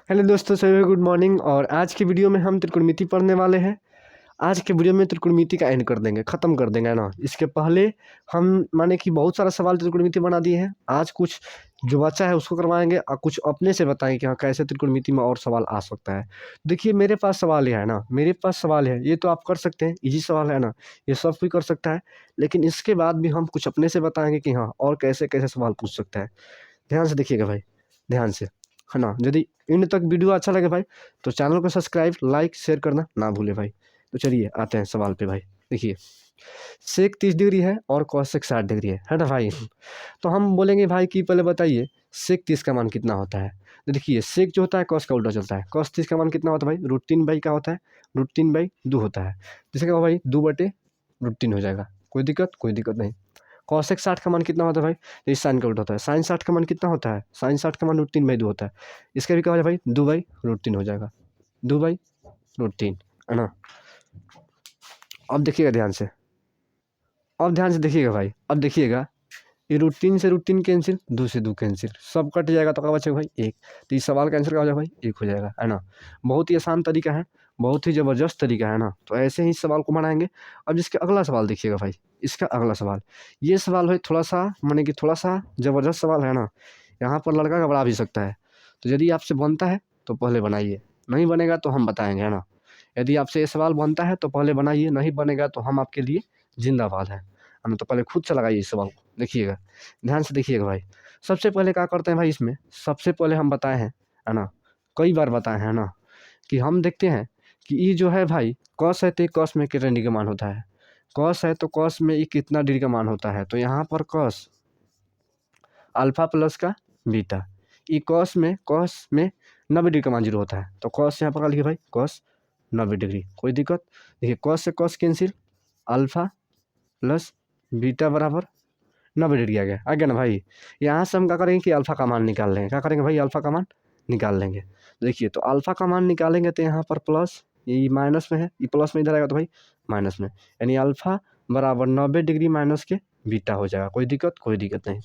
Hello दोस्तों, सभी good morning. और आज की वीडियो में हम त्रिकोणमिति पढ़ने वाले हैं। आज के वीडियो में त्रिकोणमिति का एंड कर देंगे, ख़त्म कर देंगे, है ना। इसके पहले हम माने कि बहुत सारा सवाल त्रिकोणमिति बना दिए हैं। आज कुछ जो बचा है उसको करवाएंगे और कुछ अपने से बताएंगे कि हाँ कैसे त्रिकोणमिति में और सवाल आ सकता है। देखिए मेरे पास सवाल है ना, मेरे पास सवाल है, ये तो आप कर सकते हैं, इजी सवाल है ना, ये सब कोई कर सकता है। लेकिन इसके बाद भी हम कुछ अपने से बताएंगे कि हाँ और कैसे कैसे सवाल पूछ सकता है। ध्यान से देखिएगा भाई, ध्यान से, है ना। यदि इन तक वीडियो अच्छा लगे भाई तो चैनल को सब्सक्राइब, लाइक, शेयर करना ना भूले भाई। तो चलिए आते हैं सवाल पे भाई। देखिए सेक 30 डिग्री है और कॉसेक 60 डिग्री है ना भाई। तो हम बोलेंगे भाई कि पहले बताइए सेक 30 का मान कितना होता है। तो देखिए सेक जो होता है कॉस का उल्टा चलता है। कॉस 30 का मान कितना होता है भाई, √3 का होता है, √3/2 होता है। जिसका क्या भाई 2/√3 हो जाएगा। कोई दिक्कत नहीं। कॉसेक 60 का मान कितना होता है भाई, तो इस साइन का उल्टा होता है। साइन 60 का मान कितना होता है, साइन 60 का मान √3/2 होता है। इसका भी क्या हो जाएगा भाई 2/√3 हो जाएगा, 2/√3, है ना। अब देखिएगा ध्यान से, अब ध्यान से देखिएगा भाई, अब देखिएगा ये √3 से √3 कैंसिल, 2 से 2 कैंसिल, सब कट जाएगा तो क्या बचेगा भाई 1। तो इस सवाल का आंसर क्या हो जाएगा भाई 1 हो जाएगा, है ना। बहुत ही आसान तरीका है, बहुत ही ज़बरदस्त तरीका है ना। तो ऐसे ही इस सवाल को बनाएंगे। अब इसका अगला सवाल देखिएगा भाई, इसका अगला सवाल, ये सवाल है थोड़ा सा माने कि थोड़ा सा ज़बरदस्त सवाल है ना। यहाँ पर लड़का घबरा भी सकता है। तो यदि आपसे बनता है तो पहले बनाइए, नहीं बनेगा तो हम बताएंगे, है ना। यदि आपसे ये सवाल बनता है तो पहले बनाइए, नहीं बनेगा तो हम आपके लिए जिंदाबाद है ना। तो पहले खुद से लगाइए इस सवाल को, देखिएगा, ध्यान से देखिएगा भाई। सबसे पहले क्या करते हैं भाई, इसमें सबसे पहले हम बताए हैं, है ना, कई बार बताए हैं ना, कि हम देखते हैं कि ये जो है भाई कॉस है तो कॉस में कितने डिग्री का मान होता है। कॉस है तो कॉस में ये कितना डिग्री का मान होता है। तो यहाँ पर कॉस अल्फा प्लस का बीटा, ये कॉस में 90 डिग्री का मान 0 होता है। तो कॉस यहाँ पर लिखिए भाई कॉस 90 डिग्री, कोई दिक्कत। देखिए कॉस से cos cancel, alpha plus beta बराबर 90 डिग्री आ गया ना भाई। यहाँ से हम क्या करेंगे कि अल्फ़ा का मान निकाल लेंगे। क्या करेंगे भाई, अल्फ़ा का मान निकाल लेंगे। देखिए तो अल्फ़ा का मान निकालेंगे तो यहाँ पर प्लस, ये माइनस में है, ये प्लस में इधर आएगा तो भाई माइनस में, यानी अल्फ़ा बराबर 90 डिग्री माइनस के बीटा हो जाएगा। कोई दिक्कत नहीं।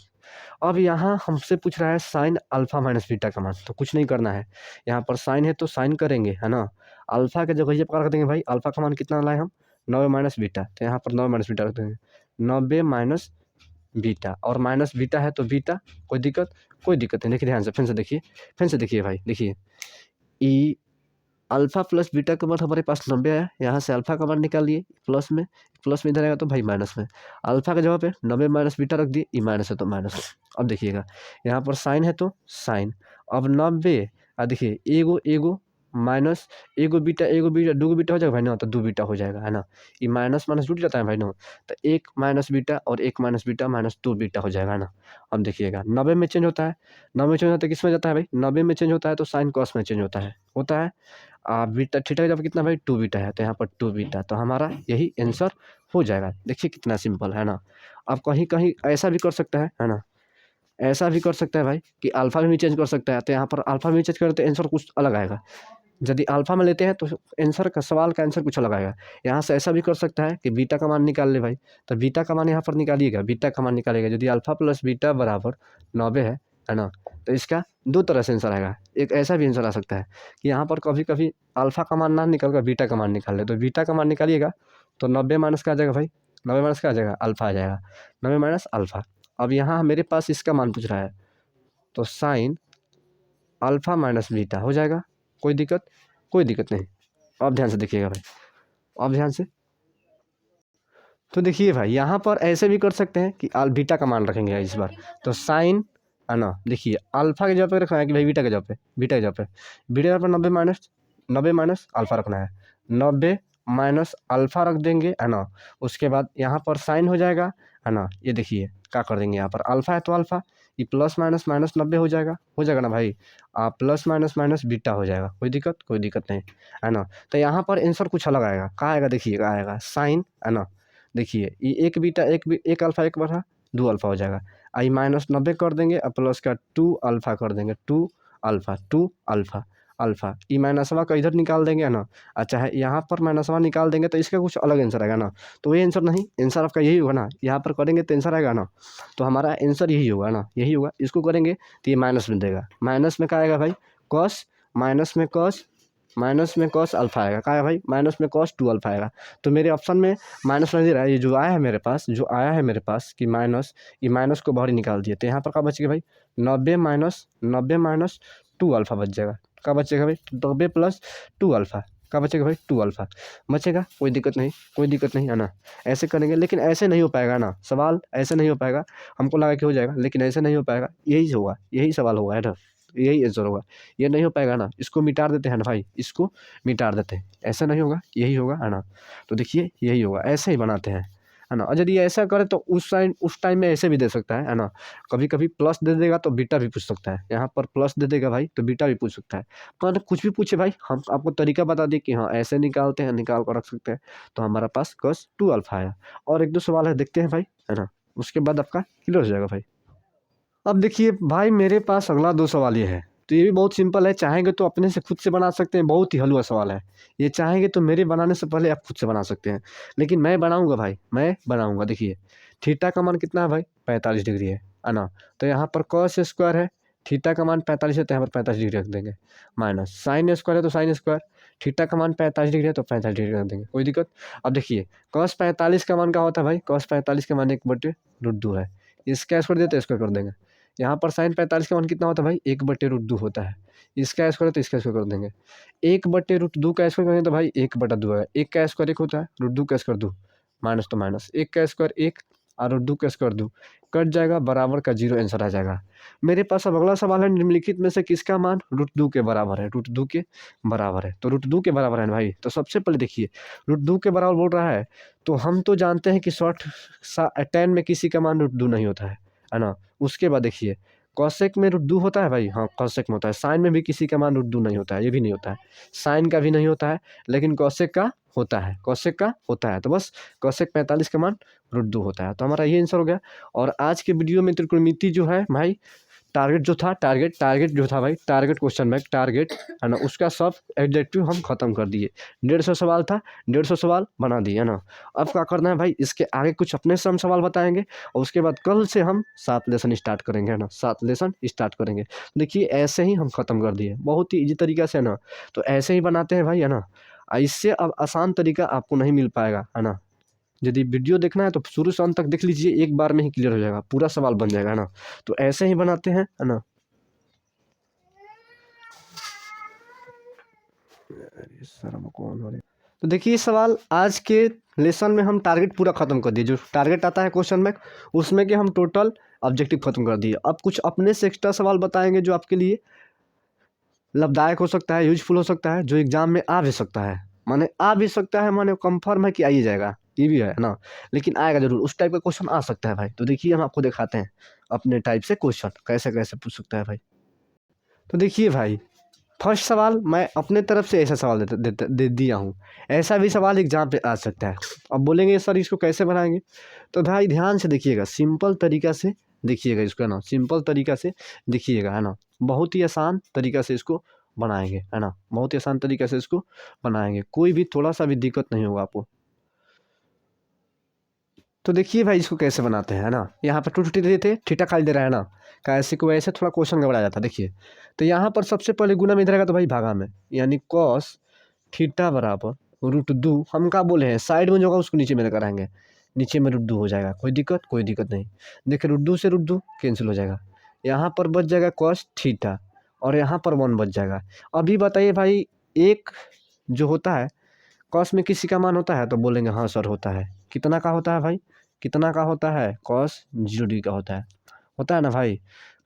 अब यहाँ हमसे पूछ रहा है साइन अल्फ़ा माइनस बीटा का मान, तो कुछ नहीं करना है। यहाँ पर साइन है तो साइन करेंगे, है ना। अल्फ़ा के जगह ये पकड़ देंगे भाई, अल्फ़ा का मान कितना लाए हम 90 माइनस बीटा, तो यहाँ पर 90 माइनस बीटा रख देंगे, 90 माइनस बीटा, और माइनस बीटा है तो बीटा, कोई दिक्कत नहीं। देखिए ध्यान से, फिर से देखिए भाई, देखिए ई अल्फ़ा प्लस बीटा का मान हमारे पास 90 आया, यहाँ से अल्फ़ा का मान निकाल लिए, प्लस में इधर आएगा तो भाई माइनस में। अल्फ़ा का जगह पे 90 माइनस बीटा रख दिए, ई माइनस है तो माइनस। अब देखिएगा यहाँ पर साइन है तो साइन, अब 90, देखिए एगो माइनस, एगो बीटा दो गो बीटा हो जाएगा भाई ना, तो 2 बीटा हो जाएगा, है ना। ये माइनस माइनस जुट जाता है भाई ना, तो 1 माइनस बीटा और 1 माइनस बीटा माइनस 2 बीटा हो जाएगा, है ना। अब देखिएगा 90 में चेंज होता है, 90 में चेंज होता है, किस में जाता है भाई 90 में चेंज होता है तो साइन कॉस में चेंज होता है। बीटा थीटा का जब कितना भाई 2 बीटा है, तो यहाँ पर 2 बीटा, तो हमारा यही आंसर हो जाएगा। देखिए कितना सिंपल है ना। अब कहीं कहीं ऐसा भी कर सकता है ना, ऐसा भी कर सकता है भाई कि अल्फ़ा में भी चेंज कर सकता है। तो यहाँ पर अल्फ़ा में चेंज करते आंसर कुछ अलग आएगा। यदि अल्फ़ा में लेते हैं तो आंसर का, सवाल का आंसर कुछ अलग आएगा। यहाँ से ऐसा भी कर सकता है कि बीटा का मान निकाल ले भाई, तो बीटा का मान यहाँ पर निकालिएगा, बीटा का मान निकालिएगा। यदि अल्फ़ा प्लस बीटा बराबर 90 है ना, तो इसका 2 तरह से आंसर आएगा। एक ऐसा भी आंसर आ सकता है कि यहाँ पर कभी कभी अल्फ़ा का मान ना निकल कर बीटा का मान निकाल ले, तो बीटा का मान निकालिएगा तो 90 माइनस का आ जाएगा भाई, 90 माइनस का आ जाएगा अल्फ़ा आ जाएगा, 90 माइनस अल्फ़ा। अब यहाँ मेरे पास इसका मान पूछ रहा है, तो साइन अल्फ़ा माइनस बीटा हो जाएगा। कोई दिक्कत नहीं। अब ध्यान से देखिएगा भाई, अब ध्यान से, तो देखिए भाई यहाँ पर ऐसे भी कर सकते हैं कि बीटा का मान रखेंगे इस बार, तो साइन, है ना। देखिए अल्फ़ा के जगह पे रखना है कि भाई बीटा के जगह पे, बीटा पर 90 माइनस अल्फ़ा रखना है, 90 माइनस अल्फ़ा रख देंगे, है ना। उसके बाद यहाँ पर साइन हो जाएगा, है ना। ये देखिए क्या कर देंगे, यहाँ पर अल्फ़ा है तो अल्फ़ा, ये प्लस माइनस माइनस 90 हो जाएगा ना भाई, प्लस माइनस माइनस बीटा हो जाएगा। कोई दिक्कत नहीं, है ना। तो यहाँ पर आंसर कुछ अलग आएगा। कहाँ आएगा देखिए, कहाँ आएगा साइन, है ना। देखिए ये एक बीटा एक अल्फ़ा एक बटा 2 अल्फ़ा हो जाएगा, आई माइनस 90 कर देंगे और प्लस का 2 अल्फ़ा कर देंगे, 2 अल्फ़ा अल्फ़ा, ई माइनसवा का इधर निकाल देंगे, है ना। अच्छा है, यहाँ पर माइनसवा निकाल देंगे तो इसका कुछ अलग आंसर आएगा ना। तो ये आंसर नहीं, आंसर आपका यही होगा ना, यहाँ पर करेंगे तो आंसर आएगा ना। तो हमारा आंसर यही होगा ना, यही होगा। इसको करेंगे तो ये माइनस में देगा, माइनस में क्या आएगा भाई, कॉस माइनस में कॉस अल्फा आएगा। क्या है भाई? माइनस में कॉस 2 अल्फा आएगा। तो मेरे ऑप्शन में माइनस नहीं दे रहा है, ये जो आया है मेरे पास कि माइनस, ये माइनस को बाहर ही निकाल दिए, तो यहाँ पर क्या बच गया भाई? 90 माइनस 2 अल्फा बच जाएगा। क्या बचेगा भाई? 90 प्लस 2 अल्फा। क्या बचेगा भाई? 2 अल्फा बचेगा। कोई दिक्कत नहीं है ना। ऐसे करेंगे, लेकिन ऐसे नहीं हो पाएगा ना, सवाल ऐसे नहीं हो पाएगा। हमको लगा कि हो जाएगा, लेकिन ऐसे नहीं हो पाएगा। यही होगा, यही सवाल होगा, है ना, यही आंसर होगा। ये नहीं हो पाएगा ना, इसको मिटा देते हैं ना भाई, इसको मिटा देते हैं। ऐसा नहीं होगा, यही होगा, है ना। तो देखिए यही होगा, ऐसे ही बनाते हैं, है ना। और यदि ऐसा करे तो उस टाइम में ऐसे भी दे सकता है ना। कभी कभी प्लस दे देगा तो बीटा भी पूछ सकता है। यहाँ पर प्लस दे देगा भाई तो बीटा भी पूछ सकता है। मतलब कुछ भी पूछे भाई, हम आपको तरीका बता दिए कि हाँ ऐसे निकालते हैं, निकाल कर रख सकते हैं। तो हमारा पास cos 2 अल्फा है। और एक दो सवाल है, देखते हैं भाई, है ना। उसके बाद आपका क्लियर हो जाएगा भाई। अब देखिए भाई, मेरे पास अगला 2 सवाल ये है। तो ये भी बहुत सिंपल है, चाहेंगे तो अपने से खुद से बना सकते हैं, बहुत ही हलवा सवाल है। ये चाहेंगे तो मेरे बनाने से पहले आप खुद से बना सकते हैं, लेकिन मैं बनाऊंगा भाई, मैं बनाऊंगा। देखिए थीटा का मान कितना है भाई? 45 डिग्री है ना। तो यहाँ पर कॉस स्क्वायर है, थीटा का मान 45 है तो यहाँ पर 45 डिग्री रख देंगे। माइनस साइन स्क्वायर है तो साइन स्क्वायर, थीटा का मान 45 डिग्री है तो 45 डिग्री रख देंगे, कोई दिक्कत। अब देखिए कॉस 45 का मान क्या होता है भाई? कॉस 45 का मान 1/√2 है। इसका स्क्वायर देते स्क्वायर कर देंगे। यहाँ पर साइन 45 का मान कितना होता है भाई? 1/√2 होता है। इसका स्क्वायर है तो इसका स्क्वायर कर देंगे। 1/√2 का स्क्वायर करेंगे तो भाई 1/2 है। 1 का स्क्वायर 1 होता है, √2 का स्क्वायर 2, माइनस तो माइनस, 1 का स्क्वायर 1 और √2 का स्क्वायर 2, कट जाएगा, बराबर का 0 आंसर आ जाएगा। मेरे पास अब अगला सवाल है, निम्नलिखित में से किसका मान √2 के बराबर है? √2 के बराबर है, तो √2 के बराबर है ना भाई। तो सबसे पहले देखिए √2 के बराबर बोल रहा है, तो हम तो जानते हैं कि शॉर्ट टेन में किसी का मान √2 नहीं होता है ना। उसके बाद देखिए कॉसेक में √2 होता है भाई, हाँ कॉसेक में होता है। साइन में भी किसी का मान √2 नहीं होता है, ये भी नहीं होता है। साइन का भी नहीं होता है, लेकिन कॉसेक का होता है, कॉसेक का होता है। तो बस कॉसेक 45 का मान √2 होता है। तो हमारा ये आंसर हो गया। और आज के वीडियो में त्रिकोणमिति जो है भाई, टारगेट जो था भाई, टारगेट क्वेश्चन बैंक टारगेट, है ना, उसका सब एग्जेक्टिव हम खत्म कर दिए। 150 सवाल था, 150 सवाल बना दिए, है ना। अब क्या करना है भाई, इसके आगे कुछ अपने से हम सवाल बताएंगे, और उसके बाद कल से हम 7 लेसन स्टार्ट करेंगे, है ना, 7 लेसन स्टार्ट करेंगे। देखिए ऐसे ही हम खत्म कर दिए, बहुत ही ईजी तरीका से, है ना। तो ऐसे ही बनाते हैं भाई, है ना। इससे अब आसान तरीका आपको नहीं मिल पाएगा, है ना। यदि वीडियो देखना है तो शुरू से अंत तक देख लीजिए, एक बार में ही क्लियर हो जाएगा, पूरा सवाल बन जाएगा, है ना। तो ऐसे ही बनाते हैं, है ना। शर्म कौन हो रही। तो देखिए सवाल आज के लेसन में हम टारगेट पूरा खत्म कर दिए। जो टारगेट आता है क्वेश्चन में, उसमें के हम टोटल ऑब्जेक्टिव खत्म कर दिए। अब कुछ अपने से एक्स्ट्रा सवाल बताएंगे जो आपके लिए लाभदायक हो सकता है, यूजफुल हो सकता है, जो एग्जाम में आ भी सकता है। माने आ भी सकता है, माने कंफर्म है कि आ ही जाएगा, ये भी है ना, लेकिन आएगा जरूर। उस टाइप का क्वेश्चन आ सकता है भाई। तो देखिए हम आपको दिखाते हैं अपने टाइप से क्वेश्चन कैसे कैसे पूछ सकता है भाई। तो देखिए भाई, फर्स्ट सवाल मैं अपने तरफ से ऐसा सवाल दे दिया हूँ। ऐसा भी सवाल एग्जाम पे आ सकता है। अब बोलेंगे सर इसको कैसे बनाएंगे, तो भाई ध्यान से देखिएगा, सिंपल तरीका से देखिएगा इसको, है ना, सिंपल तरीका से देखिएगा, है ना। बहुत ही आसान तरीका से इसको बनाएंगे, है ना, बहुत ही आसान तरीका से इसको बनाएंगे, कोई भी थोड़ा सा भी दिक्कत नहीं होगा आपको। तो देखिए भाई इसको कैसे बनाते हैं, है ना। यहाँ पर 2 देते, थीटा खाली दे रहा है ना, कैसे को ऐसे थोड़ा क्वेश्चन घबरा जाता है। देखिए तो यहाँ पर सबसे पहले गुना में इधर आएगा तो भाई भागा में, यानी कॉस थीटा बराबर √2। हम क्या बोले हैं, साइड में जो होगा उसको नीचे में लेकर आएंगे, नीचे में √2 हो जाएगा। कोई दिक्कत नहीं। देखिए √2 से √2 कैंसिल हो जाएगा, यहाँ पर बच जाएगा कॉस थीटा, और यहाँ पर 1 बच जाएगा। अभी बताइए भाई, एक जो होता है कॉस में किसी का मान होता है, तो बोलेंगे हाँ सर होता है। कितना का होता है भाई? कितना का होता है? कॉस 0 डिग्री का होता है ना भाई।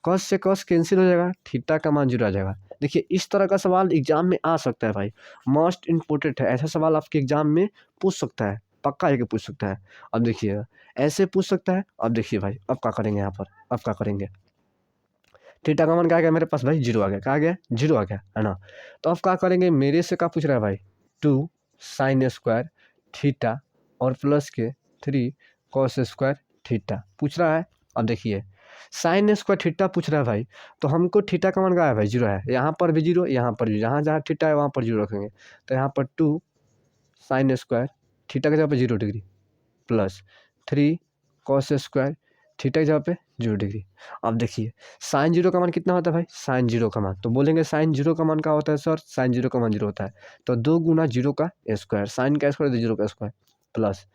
कॉस से कॉस कैंसिल हो जाएगा, थीटा का मान 0 आ जाएगा। देखिए इस तरह का सवाल एग्जाम में आ सकता है भाई, मोस्ट इम्पोर्टेंट है। ऐसा सवाल आपके एग्जाम में पूछ सकता है, पक्का है कि पूछ सकता है। अब देखिएगा ऐसे पूछ सकता है। अब देखिए भाई, अब क्या करेंगे यहाँ पर, अब क्या करेंगे, थीटा का मान क्या आ गया मेरे पास भाई? 0 आ गया। क्या आ गया? 0 आ गया, है ना। तो अब क्या करेंगे, मेरे से क्या पूछ रहा है भाई? 2 साइन स्क्वायर थीटा और प्लस के 3 कॉस स्क्वायर थीटा पूछ रहा है। अब देखिए साइन स्क्वायर थीटा पूछ रहा है भाई, तो हमको थीटा का मान क्या है भाई? 0 है। यहाँ पर भी 0, यहाँ पर भी, जहाँ जहाँ थीटा है वहाँ पर 0 रखेंगे। तो यहाँ पर 2 साइन स्क्वायर थीटा की जगह पर 0 degree plus 3 cos square theta की जगह पे 0 डिग्री। अब देखिए साइन 0 का मान कितना होता है भाई, साइन 0 का मान, तो बोलेंगे साइन 0 का मान क्या होता है सर, साइन 0 का मान 0 होता है, तो 2 गुना 0 का स्क्वायर, साइन का स्क्वायर तो 0 का स्क्वायर, प्लस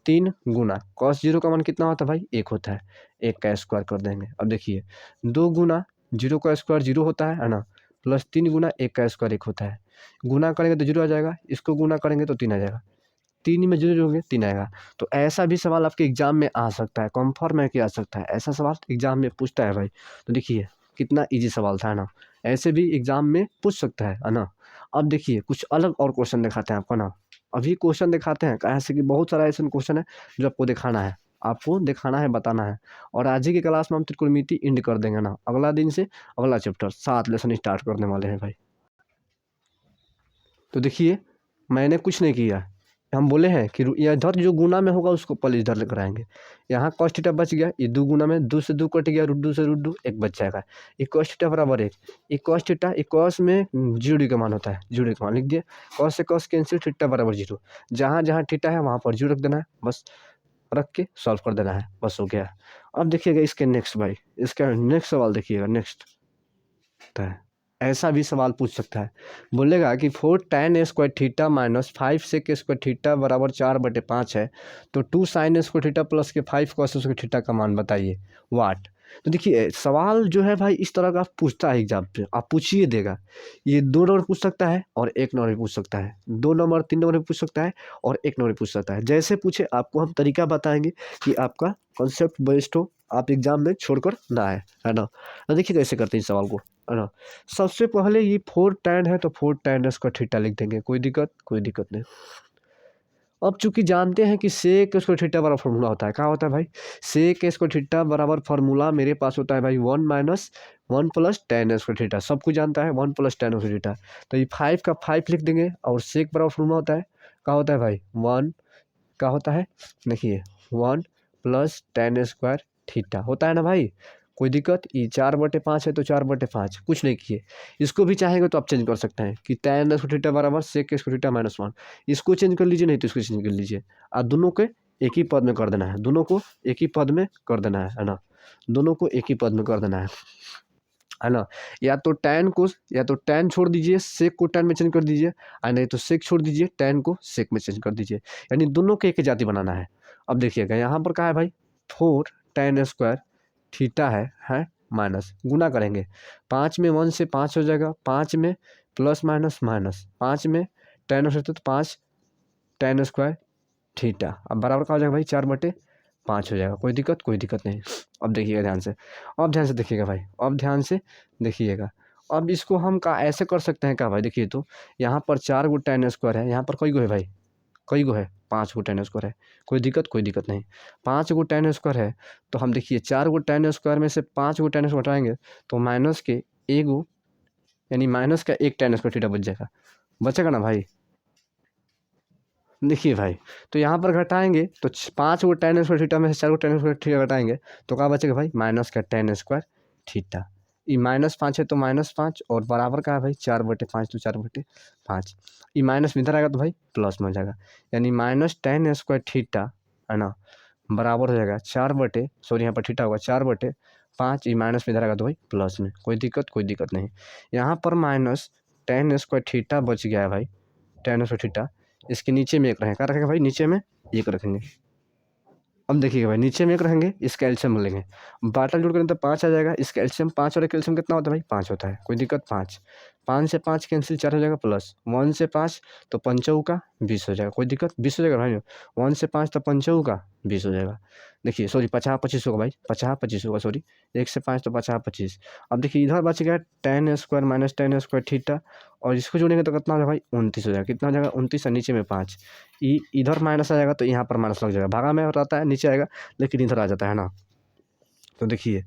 3 गुना कॉस 0 का मान कितना होता है भाई, 1 होता है, 1 का स्क्वायर कर देंगे। अब देखिए 2 गुना 0 का स्क्वायर 0 होता है ना, प्लस 3 गुना 1 का स्क्वायर 1 होता है, गुना करेंगे तो 0 आ जाएगा, इसको गुना करेंगे तो 3 आ जाएगा, 3 में 0 जोड़ेंगे 3 आएगा। तो ऐसा भी सवाल आपके एग्जाम में आ सकता है, कन्फर्म है कि आ सकता है, ऐसा सवाल एग्जाम में पूछता है भाई। तो देखिए कितना ईजी सवाल था ना, ऐसे भी एग्जाम में पूछ सकता है ना। अब देखिए कुछ अलग और क्वेश्चन दिखाते हैं आपको ना, अभी क्वेश्चन दिखाते हैं, ऐसे कि बहुत सारा ऐसा क्वेश्चन है जो आपको दिखाना है, आपको दिखाना है, बताना है। और आज ही की क्लास में हम त्रिकोणमिति एंड कर देंगे ना, अगला दिन से अगला चैप्टर 7 लेसन स्टार्ट करने वाले हैं भाई। तो देखिए मैंने कुछ नहीं किया, हम बोले हैं कि इधर जो गुना में होगा उसको पहले इधर लेकर आएंगे। यहाँ cos थीटा बच गया, ये 2 गुना में 2 से 2 कट गया, √2 से √2 1 बच जाएगा, ये cos थीटा बराबर 1, ये cos थीटा, ये cos में 0 का मान होता है, 0 का मान लिख दिए, cos से cos कैंसिल, थीटा बराबर 0, जहाँ जहाँ थीटा है वहाँ पर 0 रख देना है, बस रख के सॉल्व कर देना है, बस हो गया। अब देखिएगा इसके नेक्स्ट भाई, इसका नेक्स्ट सवाल देखिएगा, नेक्स्ट ऐसा भी सवाल पूछ सकता है, बोलेगा कि 4 tan square theta minus 5 sec square theta बराबर 4/5 है, तो 2 sin स्क्वायर थीटा प्लस के 5 cos स्क्वायर थीटा का मान बताइए, वाट। तो देखिए सवाल जो है भाई इस तरह का पूछता है एग्जाम पे, आप पूछिए देगा, ये 2 नंबर पूछ सकता है और 1 नंबर भी पूछ सकता है, 2 नंबर 3 नंबर भी पूछ सकता है और 1 नंबर भी पूछ सकता है, जैसे पूछे आपको हम तरीका बताएंगे कि आपका कॉन्सेप्ट बेस्ड हो, आप एग्जाम में छोड़कर ना आए, है ना। तो देखिए कैसे करते हैं इस सवाल को, है ना। सबसे पहले ये 4 tan है तो 4 tan स्क्वायर थीटा लिख देंगे, कोई दिक्कत नहीं। अब चूंकि जानते हैं कि सेक स्क्वायर थीटा बराबर फॉर्मूला होता है, क्या होता है भाई, सेक स्क्वायर थीटा बराबर फॉर्मूला मेरे पास होता है भाई 1 minus 1 plus tan square theta, सब कुछ जानता है 1 प्लस tan स्क्वायर थीटा, तो ये 5 का 5 लिख देंगे, और सेक बराबर फॉर्मूला होता है, क्या होता है भाई 1, क्या होता है देखिए 1 प्लस tan स्क्वायर थीटा होता है ना भाई, कोई दिक्कत, ये 4/5 है तो 4/5, कुछ नहीं किए, इसको भी चाहेंगे तो आप चेंज कर सकते हैं कि tan स्क्वायर थीटा बराबर सेक स्क्वायर थीटा -1, इसको चेंज कर लीजिए, नहीं तो इसको चेंज कर लीजिए, और दोनों को एक ही पद में कर देना है, दोनों को एक ही पद में कर देना है ना, दोनों को एक ही पद में कर देना है ना। या तो tan छोड़ दीजिए, सेक को tan में चेंज कर दीजिए, और नहीं तो सेक छोड़ दीजिए, tan को सेक में चेंज कर दीजिए, यानी दोनों के एक ही जाति बनाना है। अब देखिएगा यहाँ पर क्या है भाई 4 tan स्क्वायर थीटा है माइनस, गुना करेंगे, 5 में 1 से 5 हो जाएगा, 5 में प्लस माइनस माइनस, 5 में tan हो सकता है तो 5 tan स्क्वायर थीटा, अब बराबर क्या हो जाएगा भाई 4/5 हो जाएगा, कोई दिक्कत नहीं। अब देखिएगा ध्यान से, अब ध्यान से देखिएगा भाई, अब ध्यान से देखिएगा, अब इसको हम का ऐसे कर सकते हैं क्या भाई, देखिए तो यहाँ पर 4 गो tan स्क्वायर है, यहाँ पर कई गो है भाई, कई गो है 5 गो tan स्क्वायर है, कोई दिक्कत नहीं, 5 गो tan स्क्वायर है, तो हम देखिए 4 गो tan स्क्वायर में से 5 गो tan स्क्वायर हटाएंगे तो माइनस के एक गो, यानी माइनस का 1 tan स्क्वायर थीटा बच जाएगा, बचेगा ना भाई। देखिए भाई तो यहाँ पर घटाएंगे तो 5 गो tan स्क्वायर थीटा में से 4 गो tan स्क्वायर थीटा घटाएंगे तो क्या बचेगा भाई, माइनस का tan स्क्वायर थीटा, ये -5 है तो -5, और बराबर का है भाई 4/5 तो 4/5, ये माइनस में इधर आएगा तो भाई प्लस में हो जाएगा, यानी माइनस tan स्क्वायर थीटा, है ना, बराबर हो जाएगा 4 सॉरी यहाँ पर थीटा होगा 4/5, ये माइनस में इधर आएगा तो भाई प्लस में, कोई दिक्कत नहीं। यहाँ पर माइनस tan स्क्वायर थीटा बच गया है भाई, tan स्क्वायर थीटा, इसके नीचे में 1 रहेगा, क्या रखेंगे भाई नीचे में 1 रखेंगे। अब देखिएगा भाई नीचे में 1 रहेंगे, इसका एलसीएम लेंगे, बाटल जोड़ करें तो 5 आ जाएगा, इसका एलसीएम 5 और एक एलसीएम कितना होता है भाई 5 होता है, कोई दिक्कत, 5 से 5 कैंसिल 4 हो जाएगा, प्लस 1 से 5 तो 5 चौका 20 हो जाएगा, कोई दिक्कत 20 हो जाएगा भाई, 1 से 5 तो 5 चौका 20 हो जाएगा, देखिए सॉरी 50-25 होगा भाई, 50-25 होगा सॉरी, 1 से 5 तो 50-25। अब देखिए इधर बच गया tan square minus tan square theta, और इसको जोड़ेंगे तो कितना हो जाएगा भाई 29 हो जाएगा, कितना हो जाएगा 29, और नीचे में 5, इधर माइनस आ जाएगा तो यहाँ पर माइनस लग जाएगा, भागा में रहता है नीचे आएगा लेकिन इधर आ जाता है ना। तो देखिए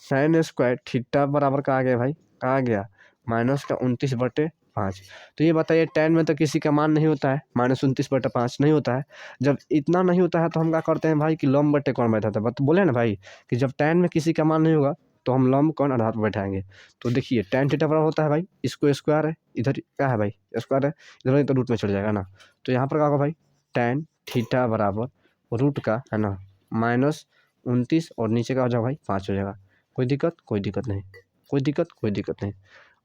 sin स्क्वायर थीटा बराबर का आ गया भाई, का आ गया माइनस का 29/5। तो ये बताइए tan में तो किसी का मान नहीं होता है, -29/5 नहीं होता है, जब इतना नहीं होता है तो हम क्या करते हैं भाई कि लंब बटे कौन बैठाता है, बोले ना भाई कि जब tan में किसी का मान नहीं होगा तो हम लंब कौन आधार पर बैठाएंगे। तो देखिए tan थीटा बराबर होता है भाई, इसको स्क्वायर है, इधर क्या है भाई स्क्वायर है, इधर तो रूट में चढ़ जाएगा ना, तो यहाँ पर क्या होगा भाई tan थीटा बराबर रूट का, है ना, माइनस 29 और नीचे का हो जाएगा भाई 5 हो जाएगा। कोई दिक्कत? कोई दिक्कत नहीं, कोई दिक्कत? कोई दिक्कत नहीं।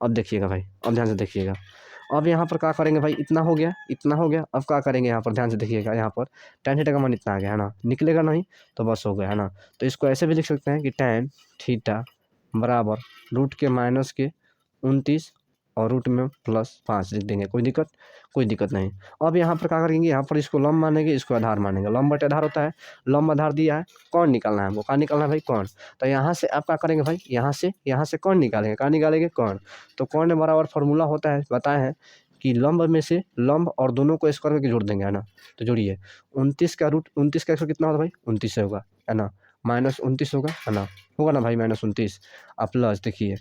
अब देखिएगा भाई, अब ध्यान से देखिएगा। अब यहाँ पर क्या करेंगे भाई, इतना हो गया, इतना हो गया। अब क्या करेंगे यहाँ पर, ध्यान से देखिएगा। यहाँ पर tan थीटा का मान इतना आ गया है ना, निकलेगा नहीं तो बस हो गया है ना। तो इसको ऐसे भी लिख सकते हैं कि tan थीटा बराबर रूट के माइनस के 29 और रूट में +5 लिख देंगे। कोई दिक्कत? कोई दिक्कत नहीं। अब यहाँ पर क्या करेंगे, यहाँ पर इसको लंब मानेंगे, इसको आधार मानेंगे। लंब बटे आधार होता है, लंब आधार दिया है, कौन निकालना है हमको, कहाँ निकालना है भाई, कौन। तो यहाँ से आप क्या करेंगे भाई, यहाँ से कौन निकालेंगे, कहाँ निकालेंगे, कौन। तो कौन बराबर फार्मूला होता है, बताए हैं कि लंब में से लंब और दोनों को स्क्वायर करके जोड़ देंगे, है ना। तो जोड़िए, 29 का रूट 29 का 100 कितना होता है भाई, 29 से होगा, है ना। -29 होगा, है ना, होगा ना भाई -29। अब प्लस देखिए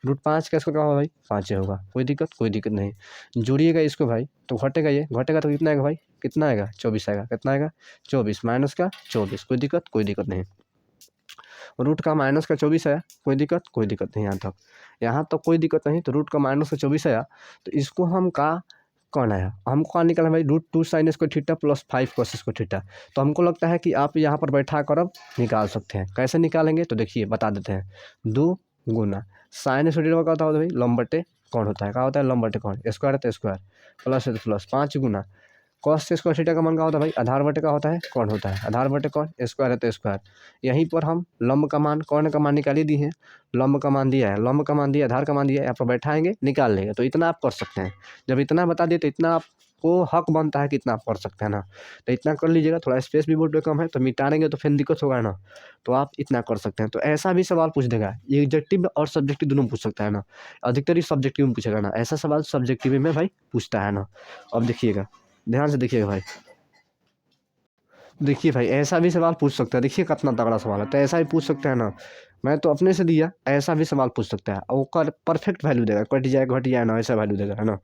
√5 का इसको क्या होगा भाई, 5 होगा। कोई दिक्कत? कोई दिक्कत नहीं। जोड़िएगा इसको भाई तो घटेगा, ये घटेगा तो कितना आएगा भाई, कितना आएगा, 24 आएगा। कितना आएगा, 24 माइनस का 24। कोई दिक्कत? कोई दिक्कत नहीं। रूट का माइनस का 24 आया, कोई दिक्कत? कोई दिक्कत नहीं। यहाँ तक कोई दिक्कत नहीं। तो रूट का माइनस का 24 आया, तो इसको हम का कौन आया, हमको कहाँ निकालना भाई, √2 sin square theta +5 cos square theta. तो हमको लगता है कि आप यहाँ पर बैठा कर अब निकाल सकते हैं। कैसे निकालेंगे तो देखिए बता देते हैं। 2 गुना साइन स्क्वायर थीटा का होता है भाई लंब बटे कौन होता है, क्या होता है, लंब बटे कौन, स्क्वायर है तो स्क्वायर, प्लस है तो प्लस, 5 गुना कॉस स्क्वायर थीटा का मान का होता है भाई, आधार बटे का होता है कौन होता है, आधार बटे कौन, स्क्वायर है तो स्क्वायर। यहीं पर हम लंब का मान, कौन का मान निकाल ही दी है, लंब का मान दिया है, लंब का मान दिया, आधार का मान दिया है, यहाँ पर बैठाएंगे निकाल लेंगे। तो इतना आप कर सकते हैं। जब इतना बता दिए तो इतना आपको हक बनता है कि इतना आप कर सकते हैं ना। तो इतना कर लीजिएगा, थोड़ा स्पेस भी बोर्ड पे कम है तो मिटाएंगे तो फिर दिक्कत होगा ना। तो आप इतना कर सकते हैं। तो ऐसा भी सवाल पूछ देगा, ये ऑब्जेक्टिव और सब्जेक्टिव दोनों पूछ सकता है ना। अधिकतर ही सब्जेक्टिव में पूछेगा ना, ऐसा सवाल सब्जेक्टिव में भाई पूछता है ना। अब देखिएगा, ध्यान से देखिएगा भाई। देखिए भाई ऐसा भी सवाल पूछ सकता है, देखिए कितना तगड़ा सवाल है। तो ऐसा भी पूछ सकता है ना, मैं तो अपने से दिया, ऐसा भी सवाल पूछ सकता है। और वो परफेक्ट वैल्यू देगा, कट जाए घट जाए ना, ऐसा वैल्यू देगा, है ना।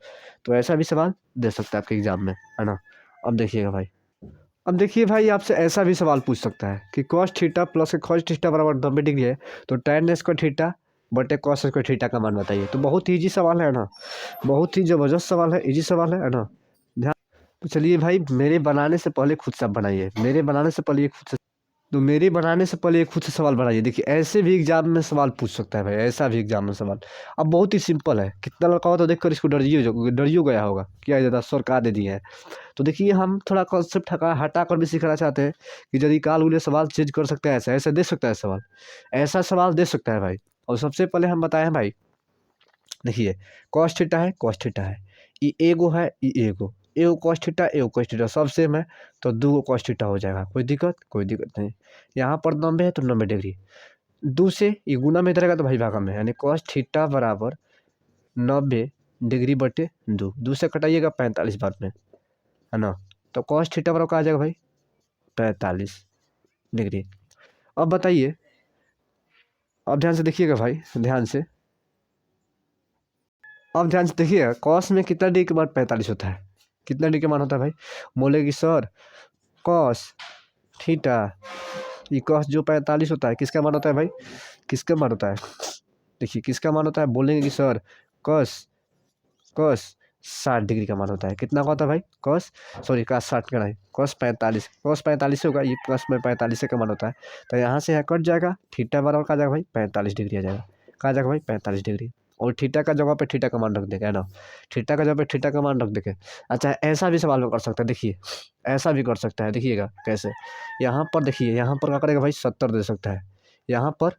तो ऐसा भी सवाल दे सकता है आपके एग्जाम में, है ना। अब देखिएगा भाई, अब देखिए भाई आपसे ऐसा भी सवाल पूछ सकता है कि cos theta plus cos theta बराबर 90 डिग्री है, तो tan स्क्वायर थीटा बटे cos स्क्वायर थीटा का मान बताइए। तो बहुत ईजी सवाल है ना, बहुत ही ज़बरदस्त सवाल है, ईजी सवाल है ना। ध्यान, तो चलिए भाई मेरे बनाने से पहले खुद से आप बनाइए, मेरे बनाने से पहले खुद से, तो मेरे बनाने से पहले खुद से सवाल बनाइए। देखिए ऐसे भी एग्जाम में सवाल पूछ सकता है भाई, ऐसा भी एग्जाम में सवाल। अब बहुत ही सिंपल है, कितना लड़का हो तो देखकर इसको डरियो गया होगा, क्या ज़्यादा सर का दे दिए हैं। तो देखिए हम थोड़ा कॉन्सेप्ट हटा कर भी सिखाना चाहते हैं कि यदि काल उले सवाल चेंज कर सकते हैं, ऐसा ऐसे दे सकता है सवाल, ऐसा सवाल दे सकता है भाई। और सबसे पहले हम बताएं भाई, देखिए cos थीटा है, cos थीटा है, ये एगो है, ये एगो cos थीटा, एगो cos थीटा सब सेम है, तो 2 cos थीटा हो जाएगा। कोई दिक्कत? कोई दिक्कत नहीं। यहाँ पर 90 है तो 90 डिग्री, 2 से ये गुना में इधर का तो भाई भागा में, यानी cos थीटा बराबर 90 डिग्री बटे 2, 2 से कटाइएगा 45 बार में, है ना। तो cos थीटा बराबर क्या आ जाएगा भाई, 45 डिग्री। अब बताइए, अब ध्यान से देखिएगा भाई, ध्यान से, अब ध्यान से देखिएगा, कॉस में कितना डिग्री के बाद 45 होता है, कितना डिग्री का मान होता है भाई। बोलेगी सर कॉस थीटा, ये कॉस जो 45 होता है किसका मान होता है भाई, किसका मान होता है, देखिए किसका मान होता है। बोलेंगे कि सर कॉस कॉस 60 डिग्री का मान होता है। कितना का होता है भाई, कॉस, सॉरी का 60 का नहीं, कॉस 45, कॉस 45 होगा, ये कॉस में 45 का मान होता है। तो यहाँ से यहाँ कट जाएगा, थीटा बराबर का जाएगा भाई 45 डिग्री आ जाएगा, कहा जाएगा भाई 45 डिग्री। और थीटा का जगह पे थीटा का मान रख देंगे, है ना, थीटा का जगह पे थीटा का मान रख देंगे। अच्छा ऐसा भी सवाल में कर सकता है, देखिए ऐसा भी कर सकता है, देखिएगा कैसे। यहाँ पर देखिए, यहाँ पर क्या करेगा भाई, 70 दे सकता है, यहाँ पर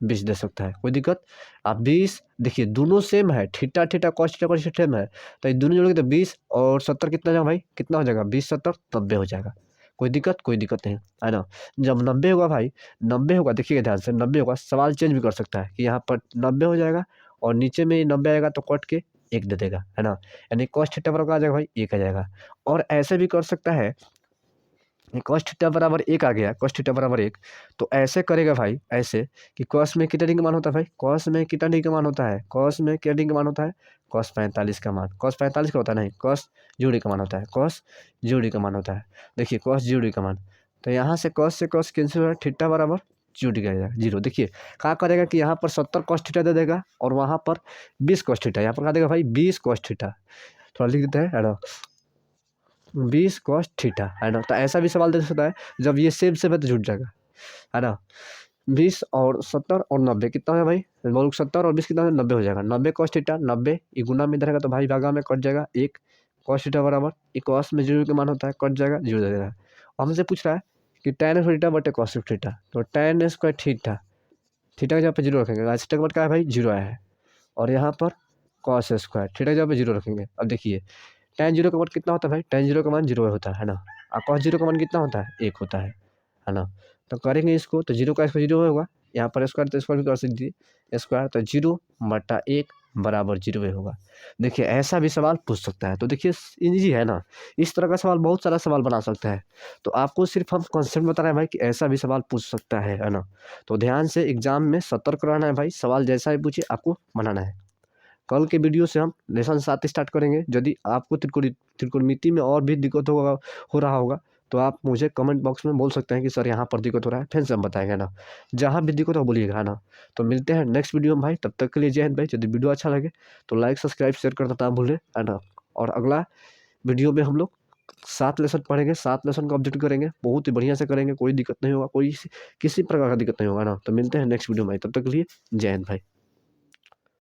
20 दे सकता है। कोई दिक्कत? आप 20, देखिए दोनों सेम है, theta theta cos theta same है, तो ये दोनों जोड़ेंगे तो 20 और 70 कितना जाएगा भाई, कितना हो जाएगा, 20 70 90 हो जाएगा। कोई दिक्कत? कोई दिक्कत नहीं, है ना। जब 90 होगा भाई, 90 होगा, देखिएगा ध्यान से, 90 होगा, सवाल चेंज भी कर सकता है कि यहाँ पर 90 हो जाएगा और नीचे में 90 आएगा तो कट के 1 दे देगा, है ना। यानी cos थीटा बराबर आ जाएगा भाई 1 आ जाएगा। और ऐसे भी कर सकता है, cos थीटा बराबर 1 आ गया, cos थीटा बराबर 1, तो ऐसे करेगा भाई, ऐसे कि cos में कितना डिग्री का मान होता है भाई, cos में कितना डिग्री का मान होता है, cos में क्या डिग्री का मान होता है, cos 45 का मान, cos 45 का होता है, नहीं cos 0 डिग्री का मान होता है, cos 0 डिग्री का मान होता है। देखिए cos 0 डिग्री का मान, तो यहाँ से cos कैंसिल हो रहा है, थीटा बराबर 0 डिग्री आ जाएगा, 0। देखिए क्या करेगा कि यहाँ पर 70 cos थीटा दे देगा और वहाँ पर 20 cos थीटा, यहाँ पर क्या देगा भाई 20 cos थीटा, थोड़ा लिख देते हैं, है ना, 20 cos थीटा, है ना। तो ऐसा भी सवाल दे सकता है, जब ये सेम सेम है तो जुट जाएगा, है ना। 20 और 70 और 90 कितना है भाई, बोलो 70 और 20 कितना है, 90 हो जाएगा। 90 cos थीटा 90, ये गुना में इधर रहेगा तो भाई भागा में कट जाएगा 1 cos थीटा बराबर, ये cos में 0 का मान होता है, कट जाएगा 0 दे देगा। और हमसे पूछ रहा है कि tan स्क्वायर थीटा बटे cos थीटा, तो tan स्क्वायर थीटा, थीटा की जगह पे 0 रखेंगे, आज थीटा का क्या है भाई 0 आया है, और यहाँ पर cos स्क्वायर थीटा की जगह पे 0 रखेंगे। अब देखिए tan 0 का मान कितना होता है भाई, tan 0 का मान 0 होता है ना, और cos 0 का मान कितना होता है 1 होता है ना। तो करेंगे इसको तो 0 का स्क्वायर 0 होगा, यहाँ पर स्क्वायर तो स्क्वायर भी कर सकते स्क्वायर, तो 0 बटा 1 बराबर 0 होगा। देखिए ऐसा भी सवाल पूछ सकता है, तो देखिए ईजी है ना, इस तरह का सवाल बहुत सारा सवाल बना सकता है। तो आपको सिर्फ हम कॉन्सेप्ट बता रहे हैं भाई कि ऐसा भी सवाल पूछ सकता है ना। तो ध्यान से एग्जाम में सतर्क रहना है भाई, सवाल जैसा ही पूछे आपको बनाना है। कल के वीडियो से हम लेसन 7 स्टार्ट करेंगे। यदि आपको त्रिकोणमिति में और भी दिक्कत हो रहा होगा तो आप मुझे कमेंट बॉक्स में बोल सकते हैं कि सर यहाँ पर दिक्कत हो रहा है, फिर से हम बताएंगे ना, जहाँ भी दिक्कत हो बोलिएगा ना। तो मिलते हैं नेक्स्ट वीडियो में भाई, तब तक के लिए जय हिंद भाई। यदि वीडियो अच्छा लगे तो लाइक सब्सक्राइब शेयर करना ना भूलें, है ना। और अगला वीडियो में हम लोग 7 लेसन पढ़ेंगे, 7 लेसन को ऑब्जेक्ट करेंगे, बहुत ही बढ़िया से करेंगे, कोई दिक्कत नहीं होगा, कोई किसी प्रकार का दिक्कत नहीं होगा ना। तो मिलते हैं नेक्स्ट वीडियो में, तब तक के लिए जय हिंद भाई।